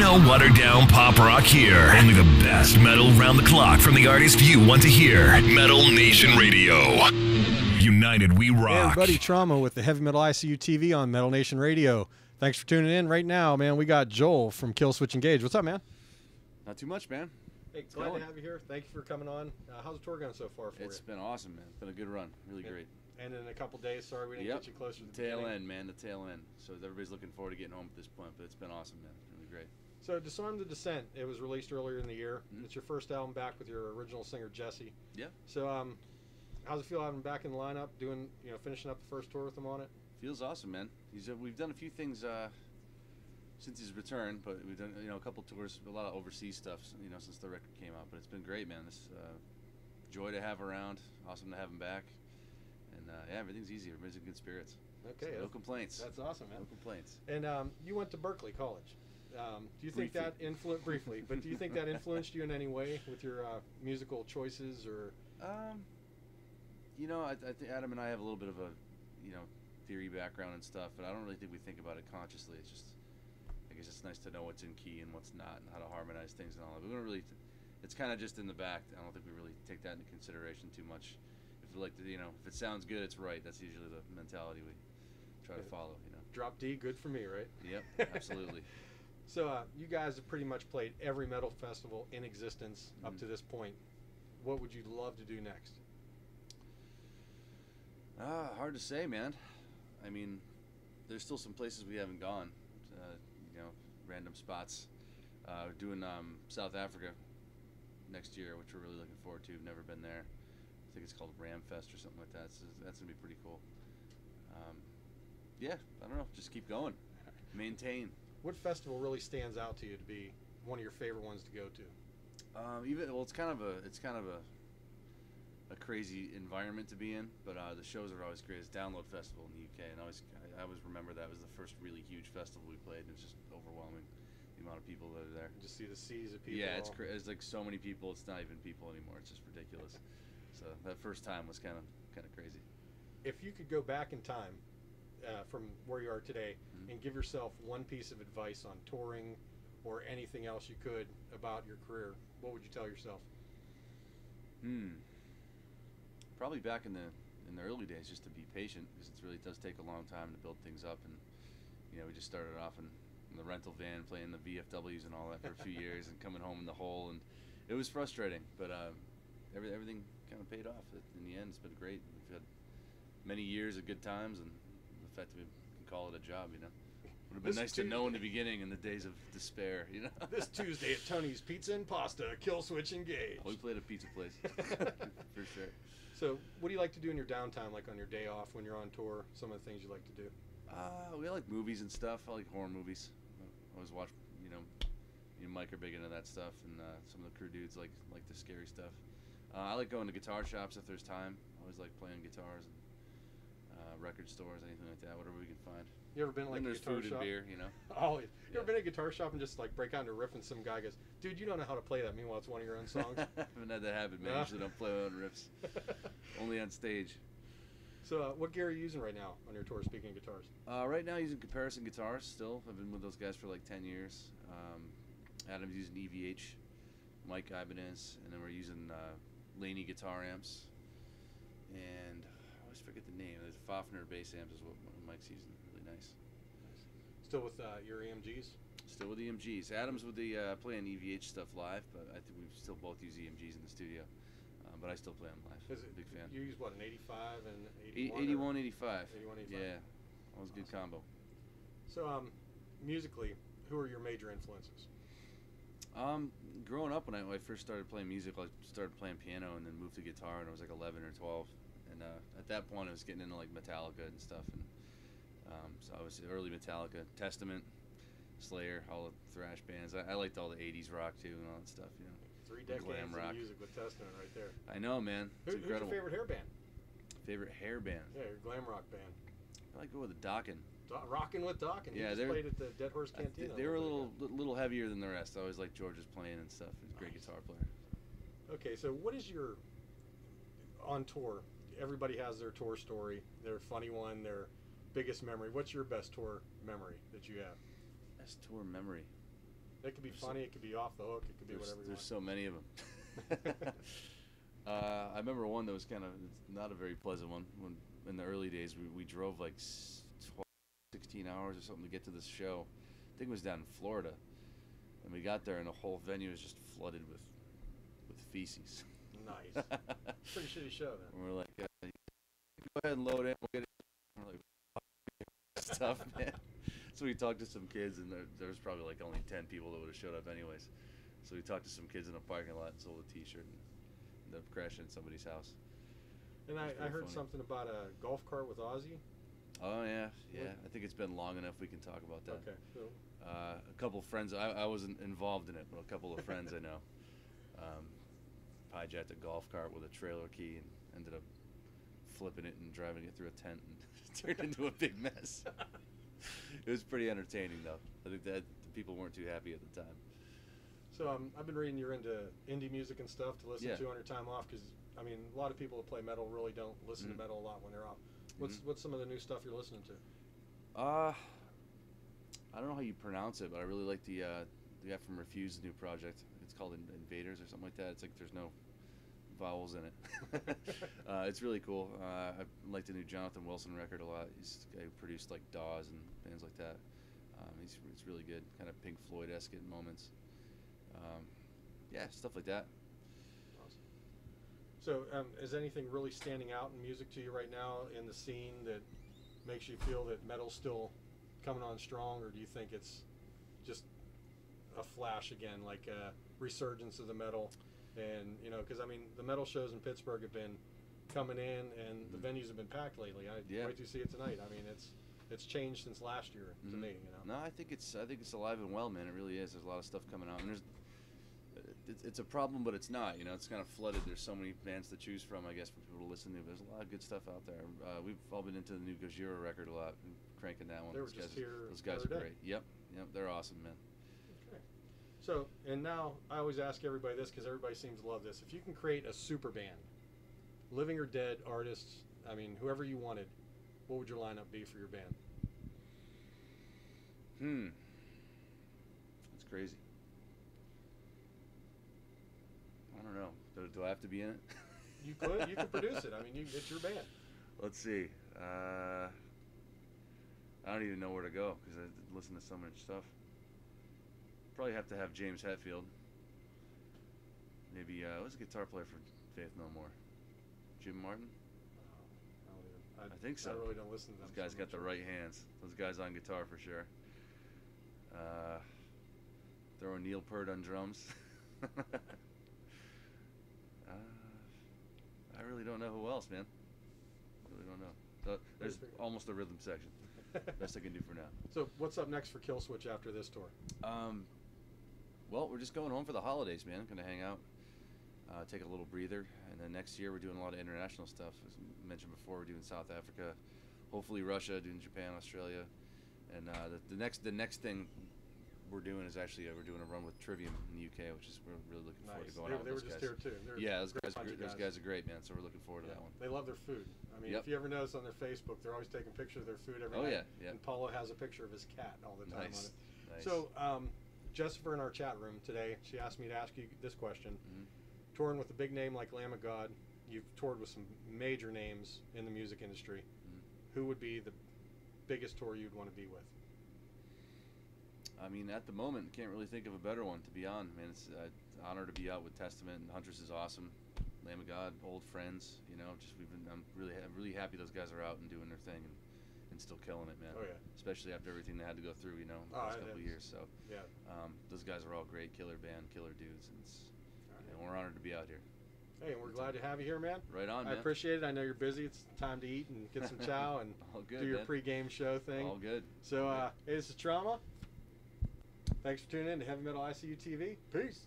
No watered-down pop rock here. Only the best metal round the clock from the artists you want to hear. Metal Nation Radio. United we rock. Hey everybody, Trauma with the Heavy Metal ICU TV on Metal Nation Radio. Thanks for tuning in. Right now, man, we got Joel from Killswitch Engage. What's up, man? Not too much, man. Hey, glad to have you here. Thank you for coming on. How's the tour going so far for you? It's been awesome, man. It's been a good run. Really great. And in a couple days, sorry we didn't get you closer to the tail beginning. end, man. The tail end. So everybody's looking forward to getting home at this point, but it's been awesome, man. Really great. So Disarm the Descent, it was released earlier in the year. Mm-hmm. It's your first album back with your original singer, Jesse. Yeah. So how's it feel having him back in the lineup, doing, finishing up the first tour with him on it? Feels awesome, man. We've done a few things since his return, but we've done a couple tours, a lot of overseas stuff, since the record came out. But it's been great, man. This joy to have around. Awesome to have him back. And yeah, everything's easy. Everybody's in good spirits. Okay. So no complaints. That's awesome, man. No complaints. And you went to Berkeley College. Do you think that influenced briefly? But do you think that influenced you in any way with your musical choices, or? I think Adam and I have a little bit of a, theory background and stuff, but I don't really think we think about it consciously. It's just, I guess it's nice to know what's in key and what's not, and how to harmonize things and all that. We don't really. It's kind of just in the back. I don't think we really take that into consideration too much. If if it sounds good, it's right. That's usually the mentality we try to follow. Drop D, good for me, right? Yep, absolutely. So you guys have pretty much played every metal festival in existence up to this point. What would you love to do next? Hard to say, man. I mean, there's still some places we haven't gone. Random spots. We're doing South Africa next year, which we're really looking forward to. Never been there. I think it's called Ramfest or something like that. So that's gonna be pretty cool. Yeah, I don't know. Just keep going. Maintain. What festival really stands out to you to be one of your favorite ones to go to? It's kind of a crazy environment to be in, but the shows are always great. It's Download Festival in the UK, and I always remember that was the first really huge festival we played, and it was just overwhelming, the amount of people that are there. Just see the seas of people. Yeah, it's like so many people. It's not even people anymore. It's just ridiculous. So that first time was kind of crazy. If you could go back in time from where you are today and give yourself one piece of advice on touring or anything else you could about your career, what would you tell yourself? Probably back in the early days, just to be patient, because it really does take a long time to build things up. And we just started off in the rental van, playing the VFWs and all that for a few years, and coming home in the hole, and it was frustrating. But everything kind of paid off. In the end, it's been great. We've had many years of good times, and the fact that we can call it a job, would have been nice to know in the beginning, in the days of despair, This Tuesday at Tony's Pizza and Pasta, Killswitch Engage. We played a pizza place, for sure. So, what do you like to do in your downtime, like on your day off when you're on tour? Some of the things you like to do? We like movies and stuff. I like horror movies. I always watch, Mike are big into that stuff, and some of the crew dudes like the scary stuff. I like going to guitar shops if there's time. I always like playing guitars and record stores, anything like that, whatever we can find. You ever been like there's a guitar food shop? and beer, Always. You ever been at a guitar shop and just like break out into a riff and some guy goes, "Dude, you don't know how to play that." Meanwhile, it's one of your own songs. I haven't had that happen, man. I usually don't play my own riffs. Only on stage. So, what gear are you using right now on your tour? Speaking of guitars. Right now, using Comparison guitars. Still, I've been with those guys for like 10 years. Adam's using EVH, Mike Ibanez, and then we're using Laney guitar amps. And I always forget the name. There's Fafner bass amps is what Mike's using. Really nice. Still with your EMGs? Still with EMGs. Adam's with the playing EVH stuff live, but I think we still both use EMGs in the studio. But I still play them live. Big fan. You use what, an 85 and 81, 85. 81, 85. Yeah, that was a good combo. So, musically, who are your major influences? Growing up, when I first started playing music, I started playing piano and then moved to guitar, and I was like 11 or 12. And at that point, I was getting into like Metallica and stuff, and so I was early Metallica, Testament, Slayer, all the thrash bands. I liked all the 80s rock too and all that stuff, 3 decades glam rock. of music with Testament right there. I know, man. It's Who's your incredible. favorite hair band? Favorite hair band? Yeah, your glam rock band. I like go with the Dokken. Rockin' with Dokken. Yeah, you just played at the Dead Horse Cantina. They were a little heavier than the rest. I always liked George's playing and stuff. He's a great guitar player. Okay, so what is your on tour? Everybody has their tour story, their funny one, their biggest memory. What's your best tour memory that you have? Best tour memory. It could be funny. It could be off the hook. It could be whatever you want. There's so many of them. I remember one that was kind of not a very pleasant one. When in the early days, we drove like 12, 16 hours or something to get to this show. I think it was down in Florida, and we got there, and the whole venue was just flooded with feces. Nice. Pretty shitty show then. And we're like, go ahead and load in. We'll get it. We're like, that's tough, man. So we talked to some kids, and there was probably like only 10 people that would have showed up anyways. So we talked to some kids in a parking lot and sold a T-shirt and ended up crashing at somebody's house. And I heard something about a golf cart with Ozzy. Oh yeah. I think it's been long enough we can talk about that. Okay. Cool. A couple of friends, I wasn't involved in it, but a couple of friends I know hijacked a golf cart with a trailer key and ended up flipping it and driving it through a tent and turned into a big mess. It was pretty entertaining though. I think that the people weren't too happy at the time. So I've been reading you're into indie music and stuff to listen to on your time off, because I mean a lot of people that play metal really don't listen to metal a lot when they're off. What's some of the new stuff you're listening to? I don't know how you pronounce it, but I really like the guy from Refuse's new project. It's called Invaders or something like that. It's like there's no vowels in it. It's really cool. I like the new Jonathan Wilson record a lot. He's the guy who produced like Dawes and bands like that. It's really good, kind of Pink Floyd-esque at moments. Yeah, stuff like that. Awesome. So is anything really standing out in music to you right now in the scene that makes you feel that metal's still coming on strong, or do you think it's just a flash again, like a resurgence of the metal? And because I mean the metal shows in Pittsburgh have been coming in, and the venues have been packed lately. Wait to see it tonight. I mean it's changed since last year to me. No, I think it's alive and well, man. It really is. There's a lot of stuff coming out, and it's a problem, but it's not. It's kind of flooded. There's so many bands to choose from, I guess, for people to listen to. There's a lot of good stuff out there. We've all been into the new Gojira record a lot, cranking that one. They were just here. Those guys are great. Yep, they're awesome, man. Okay. So, and now I always ask everybody this because everybody seems to love this. If you can create a super band, living or dead artists, I mean, whoever you wanted, what would your lineup be for your band? That's crazy. I don't know. Do I have to be in it? You could produce it. I mean, it's your band. Let's see. I don't even know where to go because I listen to so much stuff. Probably have to have James Hetfield. Maybe who's the guitar player for Faith No More? Jim Martin? I think so. I really don't listen to them. Those guys got the right hands. Those guys on guitar for sure. Throw Neil Peart on drums. I really don't know who else, man. I really don't know. There's almost a rhythm section. Best I can do for now. So what's up next for Killswitch after this tour? Well, we're just going home for the holidays, man. Gonna hang out, take a little breather, and then next year we're doing a lot of international stuff. As mentioned before, we're doing South Africa, hopefully Russia, doing Japan, Australia, and the next thing we're doing is actually we're doing a run with Trivium in the UK, which is we're really looking forward to going out with those guys. They were just here too. Those guys are great, man. So we're looking forward to that one. They love their food. I mean, if you ever notice on their Facebook, they're always taking pictures of their food every night. Yeah. And Paulo has a picture of his cat all the time on it. Nice. So, Jessica in our chat room today, she asked me to ask you this question. Touring with a big name like Lamb of God, you've toured with some major names in the music industry. Who would be the biggest tour you'd want to be with? I mean, at the moment, can't really think of a better one to be on. Man, it's an honor to be out with Testament, and Huntress is awesome. Lamb of God, old friends. I'm really happy those guys are out and doing their thing and still killing it, man. Oh yeah. Especially after everything they had to go through, the last couple of years. So yeah, those guys are all great, killer band, killer dudes, and we're honored to be out here. Hey, and we're glad to have you here, man. Right on, man. I appreciate it. I know you're busy. It's time to eat and get some chow and do your pre-game show thing. All good. So, hey, this is Trauma. Thanks for tuning in to Heavy Metal ICU TV. Peace.